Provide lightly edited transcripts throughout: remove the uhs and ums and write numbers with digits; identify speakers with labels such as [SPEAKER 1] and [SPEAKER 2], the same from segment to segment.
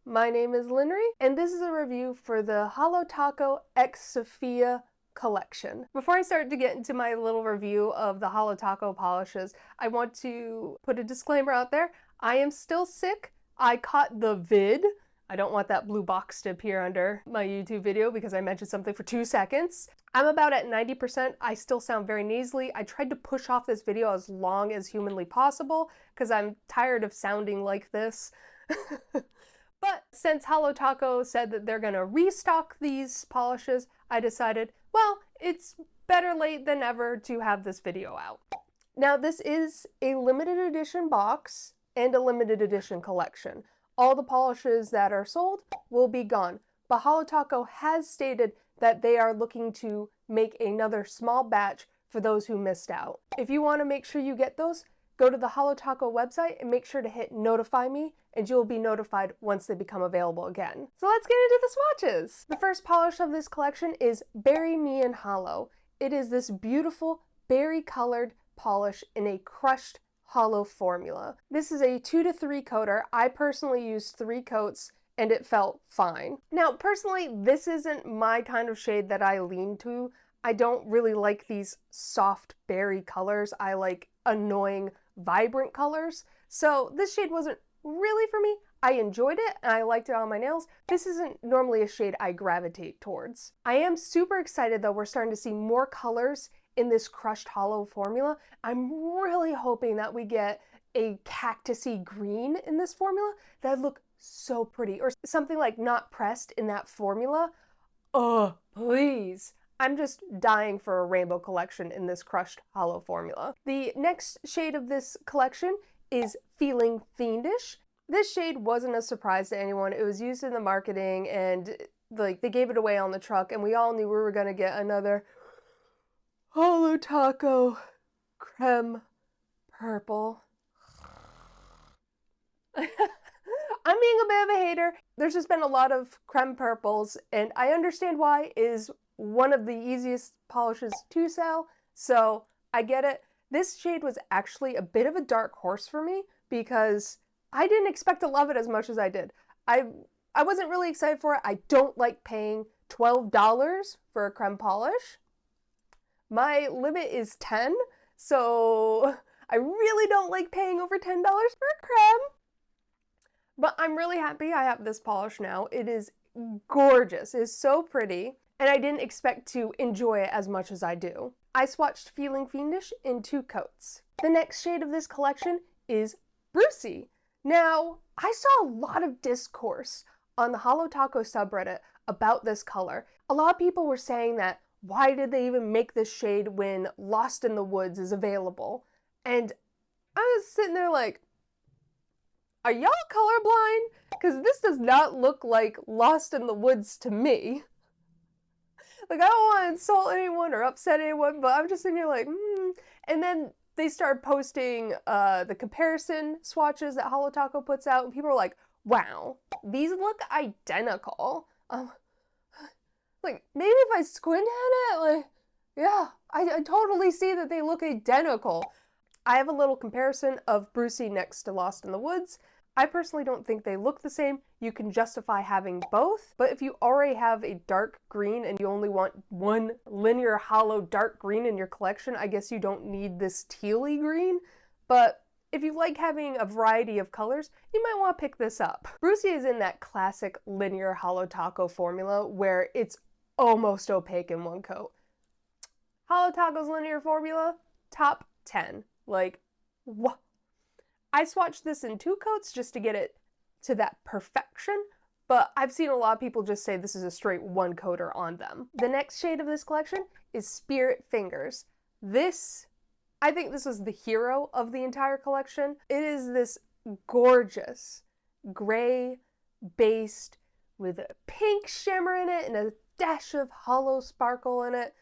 [SPEAKER 1] my name is Linry, and this is a review for the HoloTaco x Safiya collection. Before I start to get into my little review of the HoloTaco polishes, I want to put a disclaimer out there. I am still sick. I caught the vid. I don't want that blue box to appear under my YouTube video because I mentioned something for 2 seconds. I'm about at 90%. I still sound very nasally. I tried to push off this video as long as humanly possible because I'm tired of sounding like this. But since HoloTaco said that they're gonna restock these polishes, I decided, well, it's better late than ever to have this video out. Now, this is a limited edition box and a limited edition collection. All the polishes that are sold will be gone, but HoloTaco has stated that they are looking to make another small batch for those who missed out. If you want to make sure you get those, go to the HoloTaco website and make sure to hit notify me, and you'll be notified once they become available again. So let's get into the swatches. The first polish of this collection is Me In Holo. It is this beautiful berry colored polish in a crushed holo formula. This is a 2 to 3 coater. I personally used 3 coats and it felt fine. Now, personally, this isn't my kind of shade that I lean to. I don't really like these soft berry colors. I like annoying, vibrant colors. So this shade wasn't really for me. I enjoyed it and I liked it on my nails. This isn't normally a shade I gravitate towards. I am super excited though. We're starting to see more colors in this crushed holo formula. I'm really hoping that we get a cactusy green in this formula. That'd look so pretty. Or something like not pressed in that formula. Oh, please. I'm just dying for a rainbow collection in this crushed holo formula. The next shade of this collection is Feeling Fiendish. This shade wasn't a surprise to anyone. It was used in the marketing and like they gave it away on the truck and we all knew we were gonna get another HoloTaco creme purple. I'm being a bit of a hater. There's just been a lot of creme purples and I understand why. It is one of the easiest polishes to sell, so I get it. This shade was actually a bit of a dark horse for me because I didn't expect to love it as much as I did. I wasn't really excited for it. I don't like paying $12 for a creme polish. My limit is 10, so I really don't like paying over $10 for a creme. But I'm really happy I have this polish now. It is gorgeous. It is so pretty, and I didn't expect to enjoy it as much as I do. I swatched Feeling Fiendish in 2 coats. The next shade of this collection is Brucie. Now, I saw a lot of discourse on the HoloTaco subreddit about this color. A lot of people were saying that why did they even make this shade when Lost in the Woods is available? And I was sitting there like, are y'all colorblind? Because this does not look like Lost in the Woods to me. Like, I don't want to insult anyone or upset anyone, but I'm just sitting here like, And then they started posting the comparison swatches that HoloTaco puts out, and people are like, wow, these look identical. Like, maybe if I squint at it, like, yeah, I totally see that they look identical. I have a little comparison of Brucie next to Lost in the Woods. I personally don't think they look the same. You can justify having both, but if you already have a dark green and you only want one linear holo dark green in your collection, I guess you don't need this tealy green. But if you like having a variety of colors, you might want to pick this up. Brucie is in that classic linear HoloTaco formula where it's almost opaque in one coat. HoloTaco's linear formula, top 10. Like, what? I swatched this in 2 coats just to get it to that perfection, but I've seen a lot of people just say this is a straight 1 coater on them. The next shade of this collection is Spirit Fingers. I think this was the hero of the entire collection. It is this gorgeous gray based with a pink shimmer in it and a dash of holo sparkle in it.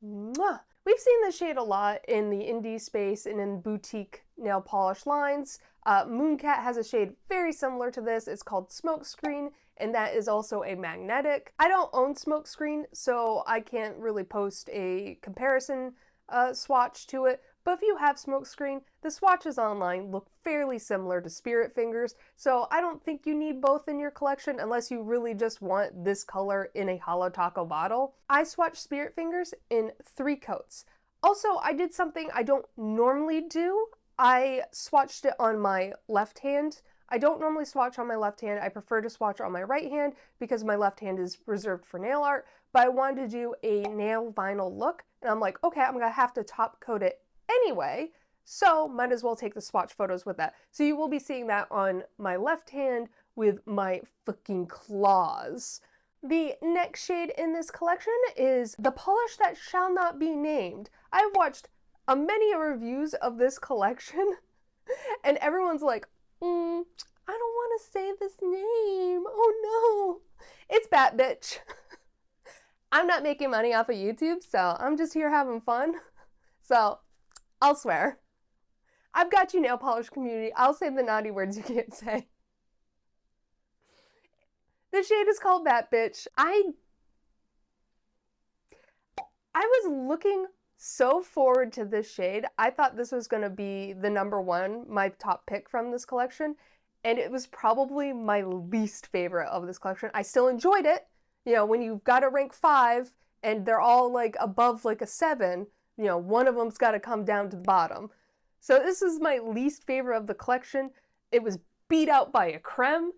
[SPEAKER 1] Mwah! We've seen this shade a lot in the indie space and in boutique nail polish lines. Mooncat has a shade very similar to this. It's called Smokescreen, and that is also a magnetic. I don't own Smokescreen, so I can't really post a comparison swatch to it, But if you have smokescreen, the swatches online look fairly similar to Spirit Fingers, so I don't think you need both in your collection unless you really just want this color in a HoloTaco bottle. I swatched Spirit Fingers in 3 coats. Also, I did something I don't normally do. I swatched it on my left hand. I don't normally swatch on my left hand. I prefer to swatch on my right hand because my left hand is reserved for nail art, but I wanted to do a nail vinyl look, and I'm like, okay, I'm gonna have to top coat it anyway, so might as well take the swatch photos with that. So you will be seeing that on my left hand with my fucking claws. The next shade in this collection is the polish that shall not be named. I've watched many reviews of this collection, and everyone's like, I don't want to say this name. Oh no. It's Bat Bitch. I'm not making money off of YouTube, so I'm just here having fun. So, I'll swear. I've got you, nail polish community. I'll say the naughty words you can't say. The shade is called Bat Bitch. I was looking so forward to this shade. I thought this was going to be the #1, my top pick from this collection, and it was probably my least favorite of this collection. I still enjoyed it. You know, when you've got to rank 5 and they're all like above like a 7, you know, one of them's got to come down to the bottom. So this is my least favorite of the collection. It was beat out by a creme.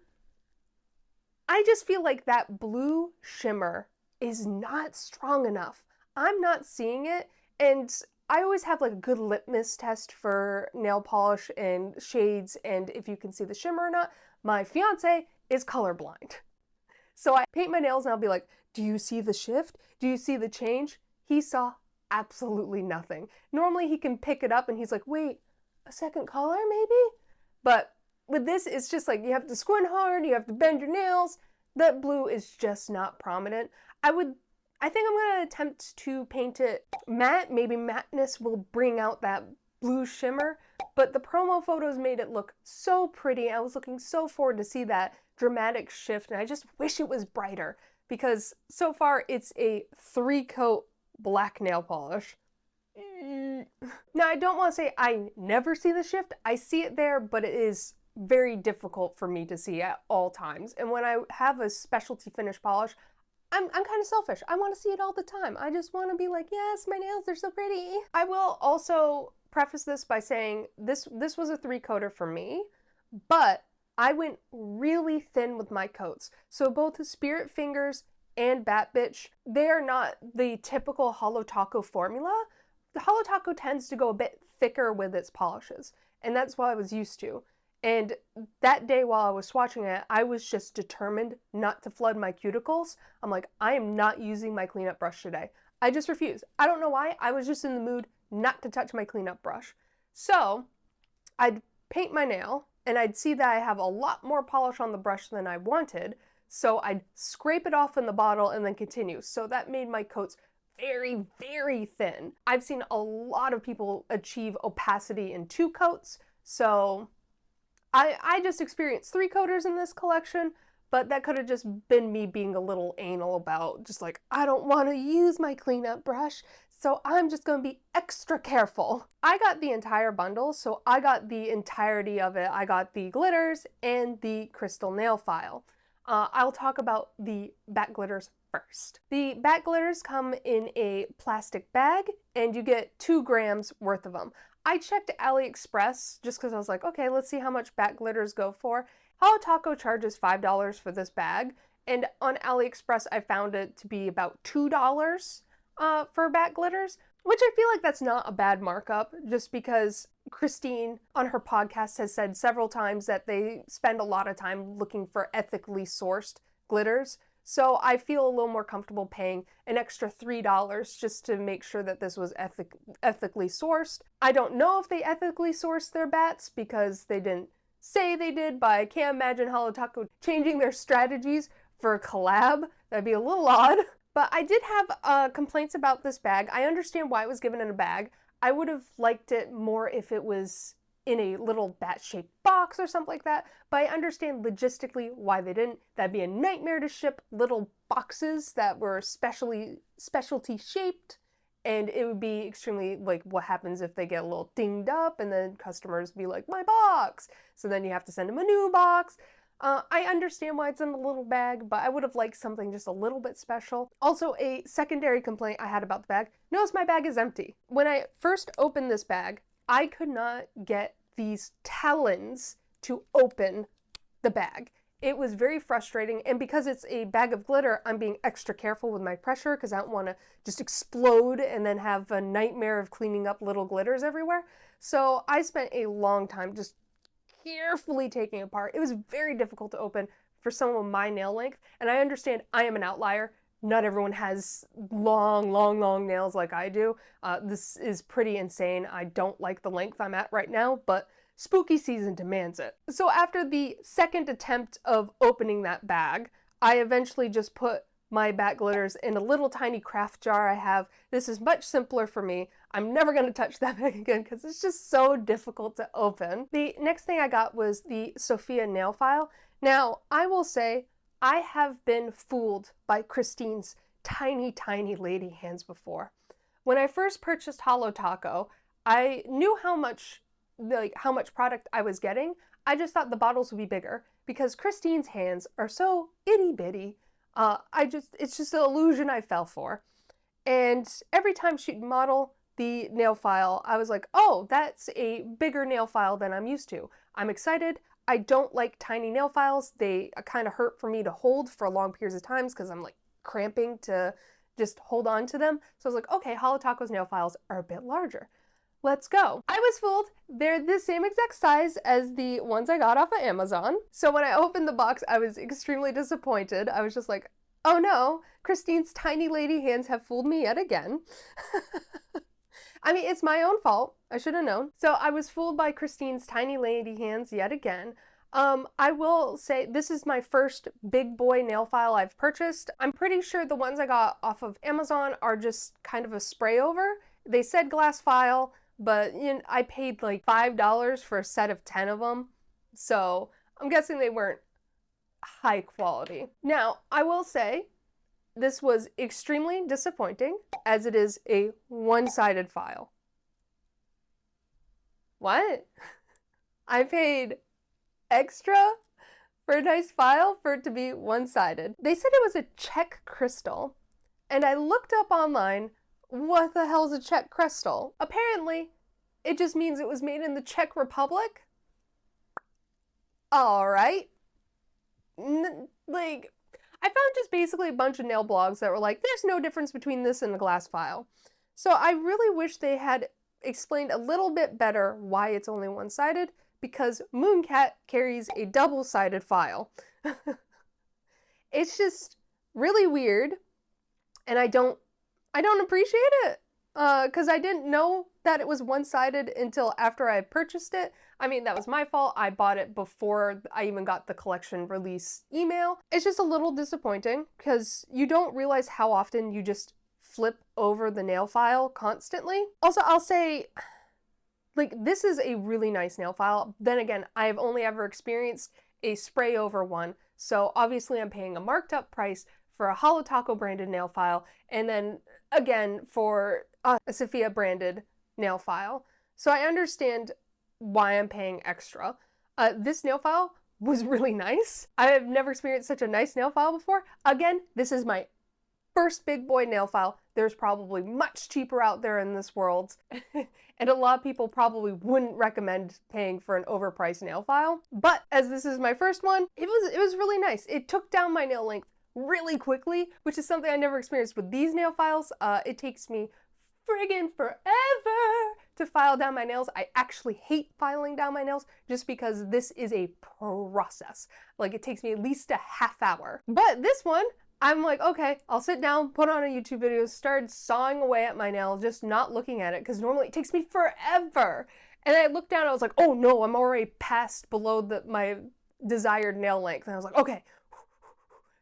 [SPEAKER 1] I just feel like that blue shimmer is not strong enough. I'm not seeing it. And I always have like a good litmus test for nail polish and shades and if you can see the shimmer or not. My fiance is colorblind. So I paint my nails and I'll be like, do you see the shift? Do you see the change? He saw absolutely nothing. Normally he can pick it up and he's like, wait, a second color maybe? But with this, it's just like you have to squint hard, you have to bend your nails. That blue is just not prominent. I think I'm going to attempt to paint it matte. Maybe matteness will bring out that blue shimmer, but the promo photos made it look so pretty. I was looking so forward to see that dramatic shift, and I just wish it was brighter because so far it's a 3-coat black nail polish. Now, I don't want to say I never see the shift. I see it there, but it is very difficult for me to see at all times. And when I have a specialty finish polish, I'm kind of selfish. I want to see it all the time. I just want to be like, yes, my nails are so pretty. I will also preface this by saying this was a 3-coater for me, but I went really thin with my coats. So both the Spirit Fingers and Bat Bitch, they are not the typical HoloTaco formula. The HoloTaco tends to go a bit thicker with its polishes, and that's what I was used to. And that day while I was swatching it, I was just determined not to flood my cuticles. I'm like, I am not using my cleanup brush today. I just refused. I don't know why. I was just in the mood not to touch my cleanup brush. So I'd paint my nail and I'd see that I have a lot more polish on the brush than I wanted. So I'd scrape it off in the bottle and then continue. So that made my coats very, very thin. I've seen a lot of people achieve opacity in 2 coats. So I just experienced 3-coaters in this collection, but that could have just been me being a little anal about just like, I don't want to use my cleanup brush, so I'm just going to be extra careful. I got the entire bundle, so I got the entirety of it. I got the glitters and the crystal nail file. I'll talk about the back glitters first. The back glitters come in a plastic bag and you get 2 grams worth of them. I checked AliExpress just because I was like, okay, let's see how much back glitters go for. HoloTaco charges $5 for this bag, and on AliExpress I found it to be about $2 for back glitters, which I feel like that's not a bad markup, just because Christine on her podcast has said several times that they spend a lot of time looking for ethically sourced glitters. So I feel a little more comfortable paying an extra $3 just to make sure that this was ethically sourced. I don't know if they ethically sourced their bats because they didn't say they did, but I can't imagine HoloTaco changing their strategies for a collab. That'd be a little odd. But I did have complaints about this bag. I understand why it was given in a bag. I would have liked it more if it was in a little bat-shaped box or something like that, but I understand logistically why they didn't. That'd be a nightmare to ship little boxes that were specialty shaped, and it would be extremely, like, what happens if they get a little dinged up and then customers be like, my box! So then you have to send them a new box. I understand why it's in a little bag, but I would have liked something just a little bit special. Also, a secondary complaint I had about the bag, notice my bag is empty. When I first opened this bag, I could not get these talons to open the bag. It was very frustrating, and because it's a bag of glitter, I'm being extra careful with my pressure because I don't want to just explode and then have a nightmare of cleaning up little glitters everywhere. So I spent a long time just carefully taking it apart. It was very difficult to open for someone with my nail length, and I understand I am an outlier. Not everyone has long nails like I do. This is pretty insane. I don't like the length I'm at right now, but spooky season demands it. So after the second attempt of opening that bag, I eventually just put my bat glitters in a little tiny craft jar I have. This is much simpler for me. I'm never going to touch that bag again because it's just so difficult to open. The next thing I got was the Safiya nail file. Now, I will say, I have been fooled by Christine's tiny lady hands before. When I first purchased HoloTaco, I knew how much product I was getting. I just thought the bottles would be bigger because Christine's hands are so itty bitty. It's just an illusion I fell for. And every time she'd model the nail file, I was like, oh, that's a bigger nail file than I'm used to. I'm excited. I don't like tiny nail files. They kind of hurt for me to hold for long periods of times because I'm like cramping to just hold on to them. So I was like, okay, HoloTaco's nail files are a bit larger. Let's go. I was fooled. They're the same exact size as the ones I got off of Amazon. So when I opened the box, I was extremely disappointed. I was just like, oh no, Christine's tiny lady hands have fooled me yet again. I mean, it's my own fault. I should have known. So I was fooled by Christine's tiny lady hands yet again. I will say this is my first big boy nail file I've purchased. I'm pretty sure the ones I got off of Amazon are just kind of a spray over. They said glass file, but I paid like $5 for a set of 10 of them. So I'm guessing they weren't high quality. Now, I will say this was extremely disappointing as it is a one-sided file. What? I paid extra for a nice file for it to be one-sided. They said it was a Czech crystal, and I looked up online, what the hell's a Czech crystal? Apparently, it just means it was made in the Czech Republic. Alright. I found just basically a bunch of nail blogs that were like, there's no difference between this and a glass file. So I really wish they had explained a little bit better why it's only one-sided, because Mooncat carries a double-sided file. It's just really weird, and I don't appreciate it, because I didn't know that it was one-sided until after I purchased it. I mean, that was my fault. I bought it before I even got the collection release email. It's just a little disappointing because you don't realize how often you just flip over the nail file constantly. Also, I'll say, like, this is a really nice nail file. Then again, I've only ever experienced a spray over one. So obviously I'm paying a marked up price for a HoloTaco branded nail file, and then again for a Safiya branded nail file. So I understand why I'm paying extra. This nail file was really nice. I have never experienced such a nice nail file before. Again, this is my first big boy nail file. There's probably much cheaper out there in this world. And a lot of people probably wouldn't recommend paying for an overpriced nail file. But as this is my first one, it was really nice. It took down my nail length really quickly, which is something I never experienced with these nail files. It takes me friggin' forever to file down my nails. I actually hate filing down my nails just because this is a process. Like, it takes me at least a half hour. But this one, I'm like, okay, I'll sit down, put on a YouTube video, start sawing away at my nail, just not looking at it, because normally it takes me forever. And I looked down, I was like, oh no, I'm already past below my desired nail length. And I was like, okay,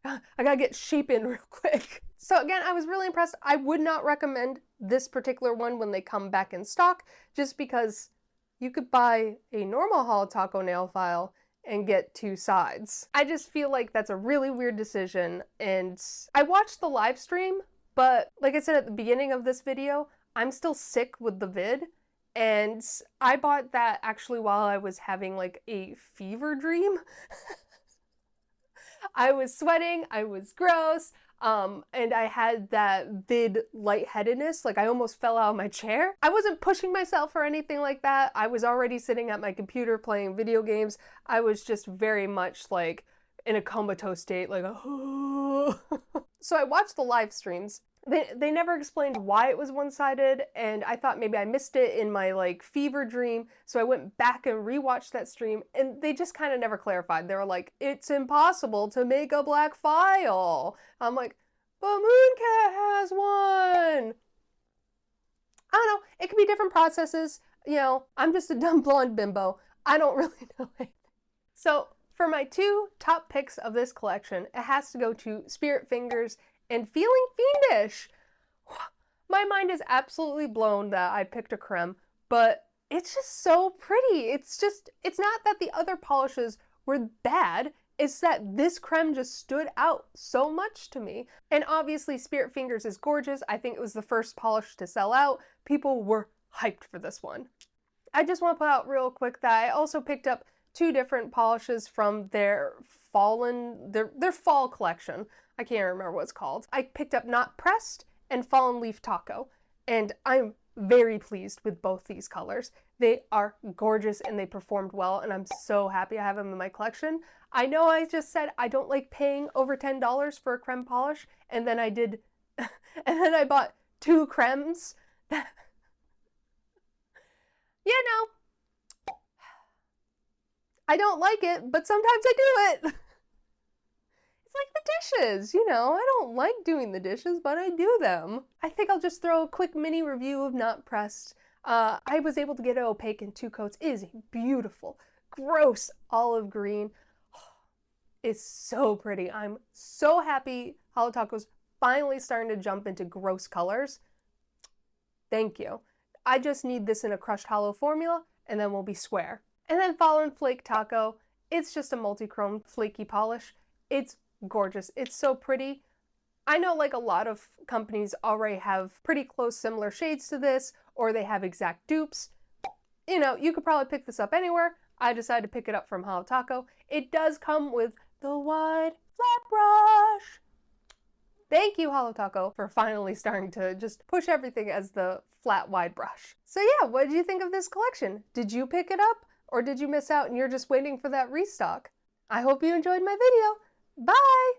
[SPEAKER 1] I gotta get shape in real quick. So again, I was really impressed. I would not recommend this particular one when they come back in stock, just because you could buy a normal HoloTaco nail file and get two sides. I just feel like that's a really weird decision, and I watched the live stream, but like I said at the beginning of this video, I'm still sick with the vid, and I bought that actually while I was having like a fever dream. I was sweating, I was gross, and I had that vid lightheadedness, like I almost fell out of my chair. I wasn't pushing myself or anything like that. I was already sitting at my computer playing video games. I was just very much like in a comatose state, like, oh. So I watched the live streams. They never explained why it was one-sided, and I thought maybe I missed it in my like fever dream, so I went back and rewatched that stream, and they just kind of never clarified. They were like, it's impossible to make a black file. I'm like, but Mooncat has one. I don't know, it could be different processes. You know, I'm just a dumb blonde bimbo. I don't really know anything. So for my two top picks of this collection, it has to go to Spirit Fingers and Feeling Fiendish. My mind is absolutely blown that I picked a creme, but it's just so pretty. It's not that the other polishes were bad, it's that this creme just stood out so much to me. And obviously Spirit Fingers is gorgeous. I think it was the first polish to sell out. People were hyped for this one. I just want to put out real quick that I also picked up two different polishes from their fall collection. I can't remember what it's called. I picked up Not Pressed and Fallen Leaf Taco, and I'm very pleased with both these colors. They are gorgeous and they performed well, and I'm so happy I have them in my collection. I know I just said I don't like paying over $10 for a creme polish, and then I did, and then I bought two cremes. You know, I don't like it, but sometimes I do it. Like the dishes, you know, I don't like doing the dishes, but I do them. I think I'll just throw a quick mini review of Not Pressed. I was able to get it opaque in 2 coats. It is a beautiful, gross olive green. It's so pretty. I'm so happy HoloTaco's finally starting to jump into gross colors. Thank you. I just need this in a crushed hollow formula, and then we'll be square. And then Fallen Flake Taco. It's just a multi-chrome flaky polish. It's gorgeous. It's so pretty. I know like a lot of companies already have pretty close similar shades to this, or they have exact dupes. You know, you could probably pick this up anywhere. I decided to pick it up from HoloTaco. It does come with the wide flat brush. Thank you, HoloTaco, for finally starting to just push everything as the flat wide brush. So yeah, what did you think of this collection? Did you pick it up, or did you miss out and you're just waiting for that restock? I hope you enjoyed my video. Bye!